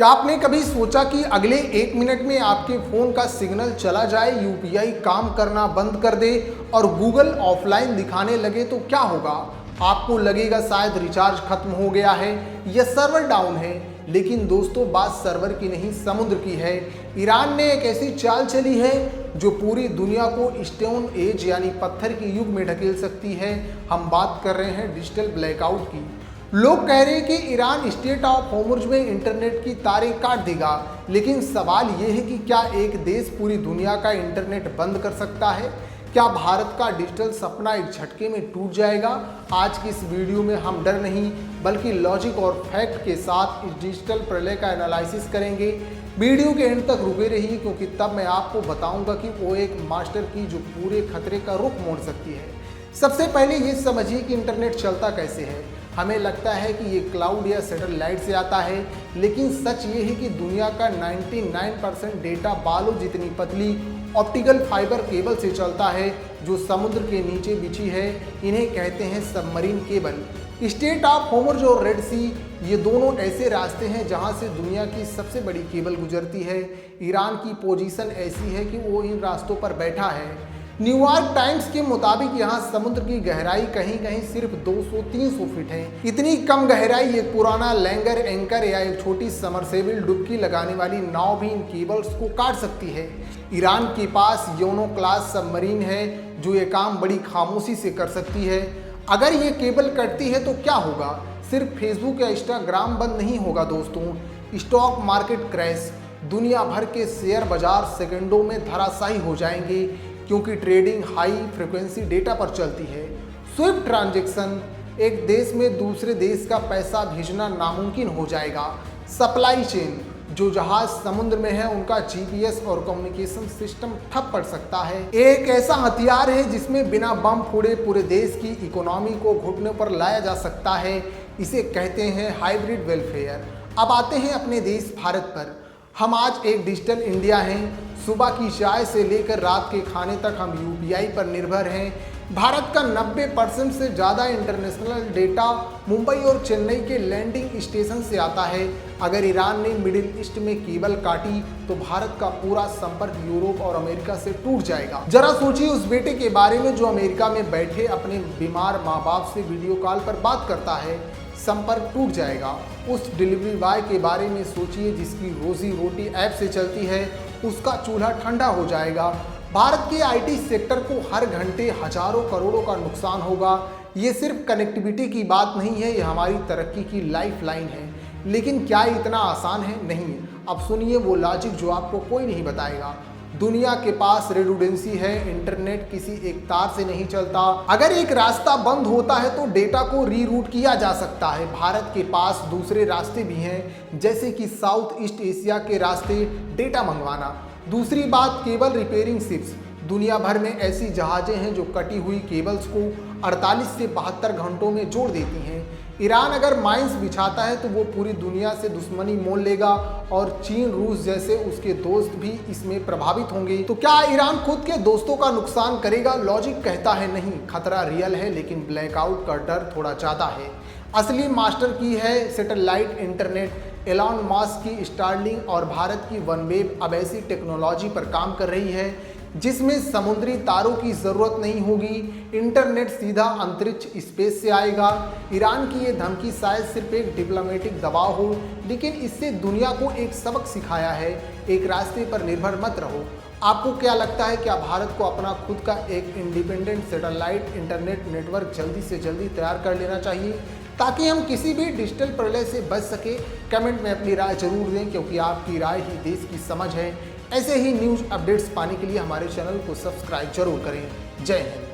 क्या आपने कभी सोचा कि अगले 1 मिनट में आपके फोन का सिग्नल चला जाए, यूपीआई काम करना बंद कर दे और गूगल ऑफलाइन दिखाने लगे तो क्या होगा? आपको लगेगा शायद रिचार्ज खत्म हो गया है या सर्वर डाउन है, लेकिन दोस्तों बात सर्वर की नहीं समुद्र की है। ईरान ने एक ऐसी चाल चली है जो पूरी दुनिया को स्टोन एज यानी पत्थर के युग में ढकेल सकती है। हम बात कर रहे हैं डिजिटल ब्लैकआउट की। लोग कह रहे हैं कि ईरान स्टेट ऑफ होर्मुज में इंटरनेट की तारें काट देगा, लेकिन सवाल यह है कि क्या एक देश पूरी दुनिया का इंटरनेट बंद कर सकता है? क्या भारत का डिजिटल सपना एक झटके में टूट जाएगा? आज की इस वीडियो में हम डर नहीं बल्कि लॉजिक और फैक्ट के साथ इस डिजिटल प्रलय का एनालिसिस करेंगे। वीडियो के एंड तक रुके रहिए, क्योंकि तब मैं आपको बताऊंगा कि वो एक मास्टर की जो पूरे खतरे का रुख मोड़ सकती है। सबसे पहले ये समझिए कि इंटरनेट चलता कैसे है। हमें लगता है कि ये क्लाउड या सैटेलाइट से आता है, लेकिन सच ये है कि दुनिया का 99% डेटा बालों जितनी पतली ऑप्टिकल फाइबर केबल से चलता है, जो समुद्र के नीचे बिछी है। इन्हें कहते हैं submarine cable. State of Hormuz और रेड सी, ये दोनों ऐसे रास्ते हैं जहां से दुनिया की सबसे बड़ी केबल गुजरती है। ईरान की पोजीशन ऐसी है कि वो इन रास्तों पर बैठा है। न्यूयॉर्क टाइम्स के मुताबिक यहाँ समुद्र की गहराई कहीं कहीं सिर्फ 200-300 फीट है। इतनी कम गहराई एक पुराना लैंगर एंकर या एक छोटी समरसेबल डुबकी लगाने वाली नाव भी इन केबल्स को काट सकती है। ईरान के पास योनो क्लास सबमरीन है जो ये काम बड़ी खामोशी से कर सकती है। अगर ये केबल कटती है तो क्या होगा? सिर्फ फेसबुक या इंस्टाग्राम बंद नहीं होगा दोस्तों, स्टॉक मार्केट क्रैश, दुनिया भर के शेयर बाजार सेकंडों में धराशायी हो जाएंगे, क्योंकि ट्रेडिंग हाई फ्रिक्वेंसी डेटा पर चलती है। स्विफ्ट ट्रांजैक्शन, एक देश में दूसरे देश का पैसा भेजना नामुमकिन हो जाएगा। सप्लाई चेन, जो जहाज समुद्र में है उनका जीपीएस और कम्युनिकेशन सिस्टम ठप पड़ सकता है। एक ऐसा हथियार है जिसमें बिना बम फोड़े पूरे देश की इकोनॉमी को घुटने पर लाया जा सकता है। इसे कहते हैं हाइब्रिड वेलफेयर। अब आते हैं अपने देश भारत पर। हम आज एक डिजिटल इंडिया हैं। सुबह की चाय से लेकर रात के खाने तक हम यूपीआई पर निर्भर हैं। भारत का 90% से ज़्यादा इंटरनेशनल डेटा मुंबई और चेन्नई के लैंडिंग स्टेशन से आता है। अगर ईरान ने मिडिल ईस्ट में केबल काटी तो भारत का पूरा संपर्क यूरोप और अमेरिका से टूट जाएगा। जरा सोचिए उस बेटे के बारे में जो अमेरिका में बैठे अपने बीमार माँ बाप से वीडियो कॉल पर बात करता है, संपर्क टूट जाएगा। उस डिलीवरी बॉय के बारे में सोचिए जिसकी रोजी रोटी ऐप से चलती है, उसका चूल्हा ठंडा हो जाएगा। भारत के आईटी सेक्टर को हर घंटे हजारों करोड़ों का नुकसान होगा। ये सिर्फ कनेक्टिविटी की बात नहीं है, ये हमारी तरक्की की लाइफ लाइन है। लेकिन क्या इतना आसान है? नहीं। अब सुनिए वो लॉजिक जो आपको कोई नहीं बताएगा। दुनिया के पास रिडंडेंसी है, इंटरनेट किसी एक तार से नहीं चलता। अगर एक रास्ता बंद होता है तो डेटा को रीरूट किया जा सकता है। भारत के पास दूसरे रास्ते भी हैं, जैसे कि साउथ ईस्ट एशिया के रास्ते डेटा मंगवाना। दूसरी बात, केबल रिपेयरिंग शिप्स। दुनिया भर में ऐसी जहाजें हैं जो कटी हुई केबल्स को 48 से 72 घंटों में जोड़ देती हैं। ईरान अगर माइंस बिछाता है तो वो पूरी दुनिया से दुश्मनी मोल लेगा और चीन, रूस जैसे उसके दोस्त भी इसमें प्रभावित होंगे। तो क्या ईरान खुद के दोस्तों का नुकसान करेगा? लॉजिक कहता है नहीं। खतरा रियल है, लेकिन ब्लैकआउट का डर थोड़ा ज़्यादा है। असली मास्टर की है सैटेलाइट इंटरनेट। एलॉन मस्क की स्टारलिंक और भारत की वनवेव अब ऐसी टेक्नोलॉजी पर काम कर रही है जिसमें समुद्री तारों की ज़रूरत नहीं होगी। इंटरनेट सीधा अंतरिक्ष स्पेस से आएगा। ईरान की ये धमकी शायद सिर्फ एक डिप्लोमेटिक दबाव हो, लेकिन इससे दुनिया को एक सबक सिखाया है। एक रास्ते पर निर्भर मत रहो। आपको क्या लगता है, क्या भारत को अपना खुद का एक इंडिपेंडेंट सैटेलाइट इंटरनेट नेटवर्क जल्दी से जल्दी तैयार कर लेना चाहिए ताकि हम किसी भी डिजिटल प्रलय से बच सके? कमेंट में अपनी राय जरूर दें, क्योंकि आपकी राय ही देश की समझ है। ऐसे ही न्यूज़ अपडेट्स पाने के लिए हमारे चैनल को सब्सक्राइब जरूर करें। जय हिंद।